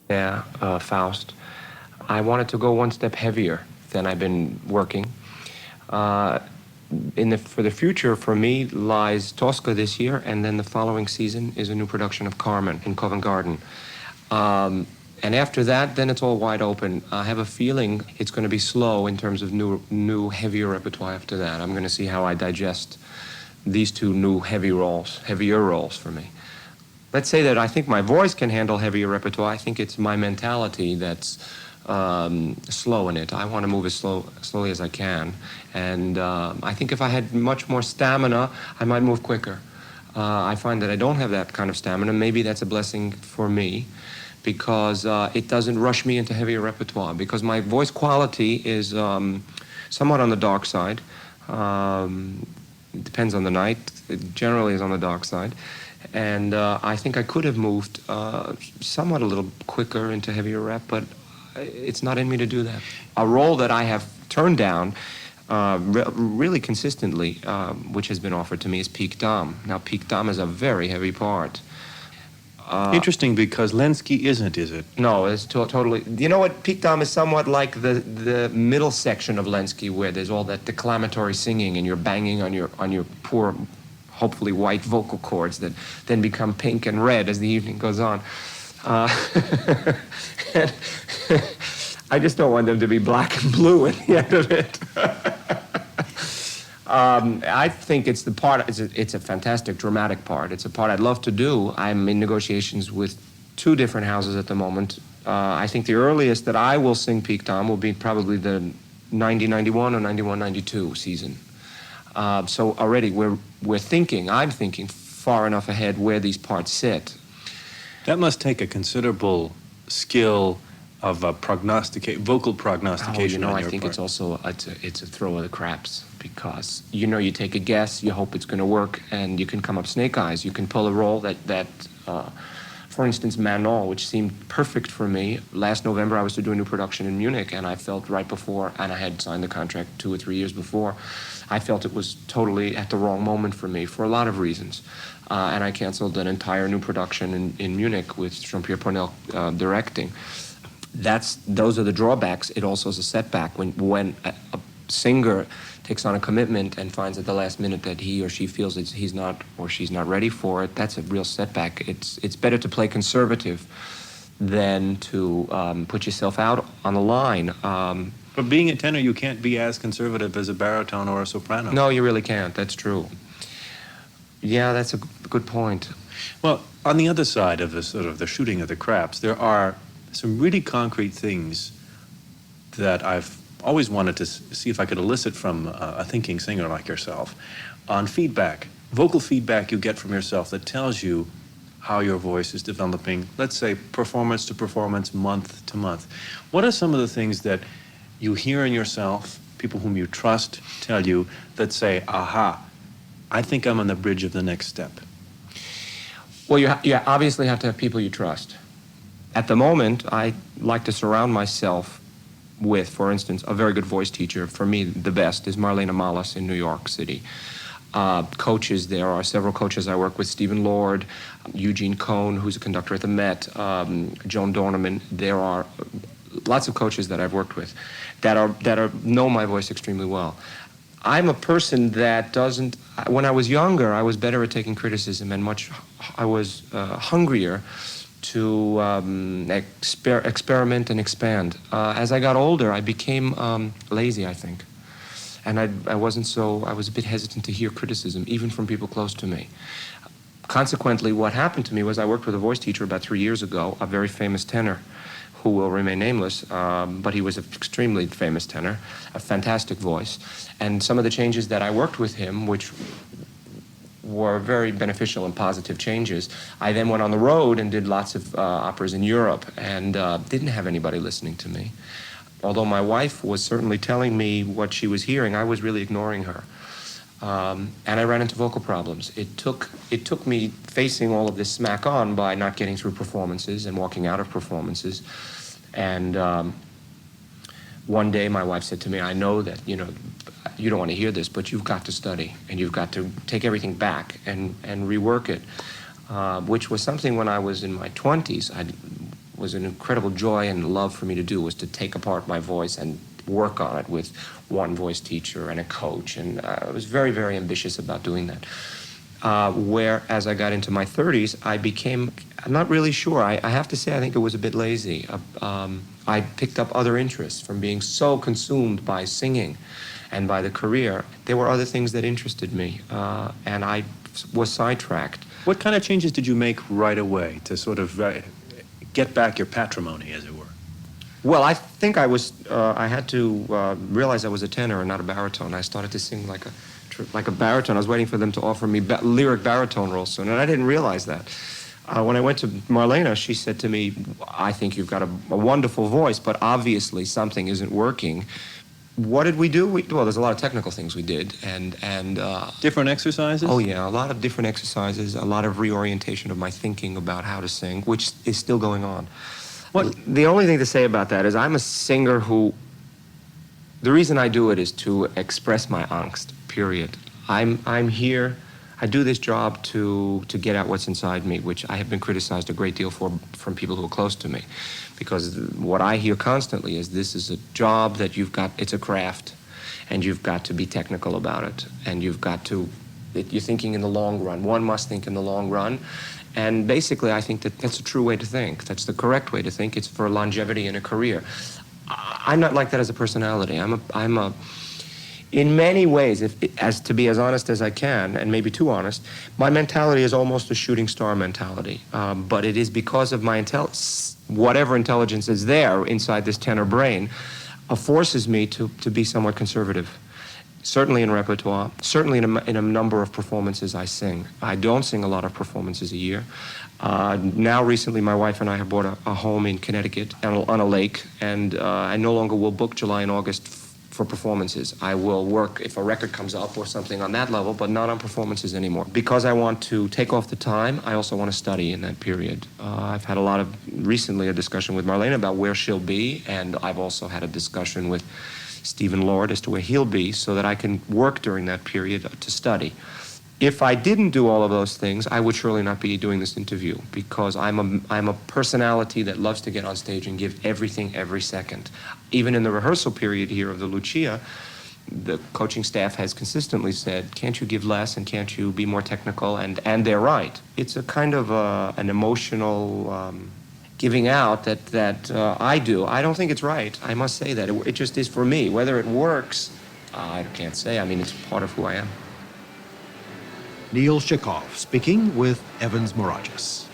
Yeah, Faust. I wanted to go one step heavier than I've been working. Uh, for the future, for me, lies Tosca this year, and then the following season is a new production of Carmen in Covent Garden. And after that, then it's all wide open. I have a feeling it's going to be slow in terms of new heavier repertoire after that. I'm going to see how I digest these two new heavier roles for me. Let's say that I think my voice can handle heavier repertoire. I think it's my mentality that's slow in it. I want to move as slowly as I can. And I think if I had much more stamina, I might move quicker. I find that I don't have that kind of stamina. Maybe that's a blessing for me because it doesn't rush me into heavier repertoire because my voice quality is somewhat on the dark side. It depends on the night. It generally is on the dark side. And I think I could have moved somewhat a little quicker into heavier rep, but it's not in me to do that. A role that I have turned down really consistently, which has been offered to me, is Peak Dame. Now, Peak Dame is a very heavy part. Interesting, because Lenski isn't, is it? No, it's totally... You know what? Peak Dame is somewhat like the middle section of Lenski, where there's all that declamatory singing and you're banging on your poor, hopefully white vocal cords that then become pink and red as the evening goes on. And I just don't want them to be black and blue at the end of it. I think it's the part, it's a fantastic dramatic part. It's a part I'd love to do. I'm in negotiations with two different houses at the moment. I think the earliest that I will sing Peak Dame will be probably the 90-91 or 91-92 season. So already I'm thinking far enough ahead where these parts sit. That must take a considerable skill of vocal prognostication. I think it's also it's a throw of the craps because you take a guess, you hope it's going to work, and you can come up snake eyes. You can pull a role that for instance, Manon, which seemed perfect for me. Last November, I was to do a new production in Munich, and I felt right before, and I had signed the contract 2 or 3 years before, I felt it was totally at the wrong moment for me for a lot of reasons. And I canceled an entire new production in Munich with Jean-Pierre Pornel directing. Those are the drawbacks. It also is a setback when a singer takes on a commitment and finds at the last minute that he or she feels he's not or she's not ready for it. That's a real setback. It's better to play conservative than to put yourself out on the line. But being a tenor, you can't be as conservative as a baritone or a soprano. No, you really can't. That's true. Yeah, that's a good point. Well, on the other side of the shooting of the craps, there are some really concrete things that I've always wanted to see if I could elicit from a thinking singer like yourself on feedback, vocal feedback you get from yourself that tells you how your voice is developing, let's say performance to performance, month to month. What are some of the things that you hear in yourself, people whom you trust tell you, that say, aha, I think I'm on the bridge of the next step? Well, you obviously have to have people you trust. At the moment, I like to surround myself with, for instance, a very good voice teacher. For me, the best is Marlene Amalis in New York City. Coaches, there are several coaches I work with, Stephen Lord, Eugene Cohn, who's a conductor at the Met, Joan Dorneman. There are lots of coaches that I've worked with that know my voice extremely well. I'm a person that doesn't, when I was younger, I was better at taking criticism and I was hungrier to experiment and expand. As I got older, I became lazy, I think. And I was a bit hesitant to hear criticism, even from people close to me. Consequently, what happened to me was I worked with a voice teacher about 3 years ago, a very famous tenor, who will remain nameless, but he was an extremely famous tenor, a fantastic voice. And some of the changes that I worked with him, which were very beneficial and positive changes, I then went on the road and did lots of operas in Europe and didn't have anybody listening to me. Although my wife was certainly telling me what she was hearing, I was really ignoring her. And I ran into vocal problems. It took me facing all of this smack on by not getting through performances and walking out of performances. And one day my wife said to me, I know that, you don't want to hear this, but you've got to study and you've got to take everything back and rework it, which was something when I was in my 20s I was an incredible joy and love for me to do, was to take apart my voice and work on it with one voice teacher and a coach. And I was very, very ambitious about doing that. Where as I got into my 30s, I became, I'm not really sure. I have to say, I think it was a bit lazy. I picked up other interests from being so consumed by singing and by the career. There were other things that interested me, and I was sidetracked. What kind of changes did you make right away to sort of get back your patrimony, as it were? Well, I think I had to realize I was a tenor and not a baritone. I started to sing like a baritone. I was waiting for them to offer me lyric baritone roles soon, and I didn't realize that. When I went to Marlena, she said to me, I think you've got a wonderful voice, but obviously something isn't working. What did we do? Well, there's a lot of technical things we did, and different exercises? Oh, yeah, a lot of different exercises, a lot of reorientation of my thinking about how to sing, which is still going on. The only thing to say about that is I'm a singer who, the reason I do it is to express my angst, period. I'm here, I do this job to get out what's inside me, which I have been criticized a great deal for from people who are close to me. Because what I hear constantly is this is a job that you've got, it's a craft, and you've got to be technical about it, and you've got to, you're thinking in the long run. One must think in the long run. And basically, I think that that's a true way to think. That's the correct way to think. It's for longevity in a career. I'm not like that as a personality. I'm a in many ways, as to be as honest as I can, and maybe too honest, my mentality is almost a shooting star mentality. But it is because of my whatever intelligence is there inside this tenor brain, forces me to be somewhat conservative. Certainly in repertoire, certainly in a number of performances I sing. I don't sing a lot of performances a year. Now recently my wife and I have bought a home in Connecticut on a lake, and I no longer will book July and August for performances. I will work if a record comes up or something on that level, but not on performances anymore. Because I want to take off the time, I also want to study in that period. I've had recently a discussion with Marlena about where she'll be, and I've also had a discussion with Stephen Lord as to where he'll be, so that I can work during that period to study. If I didn't do all of those things, I would surely not be doing this interview, because I'm a personality that loves to get on stage and give everything every second. Even in the rehearsal period here of the Lucia, the coaching staff has consistently said, can't you give less and can't you be more technical? And they're right. It's a kind of an emotional giving out that I do. I don't think it's right. I must say that. It just is for me. Whether it works, I can't say. I mean, it's part of who I am. Neil SHICOFF speaking with Evans Morajas.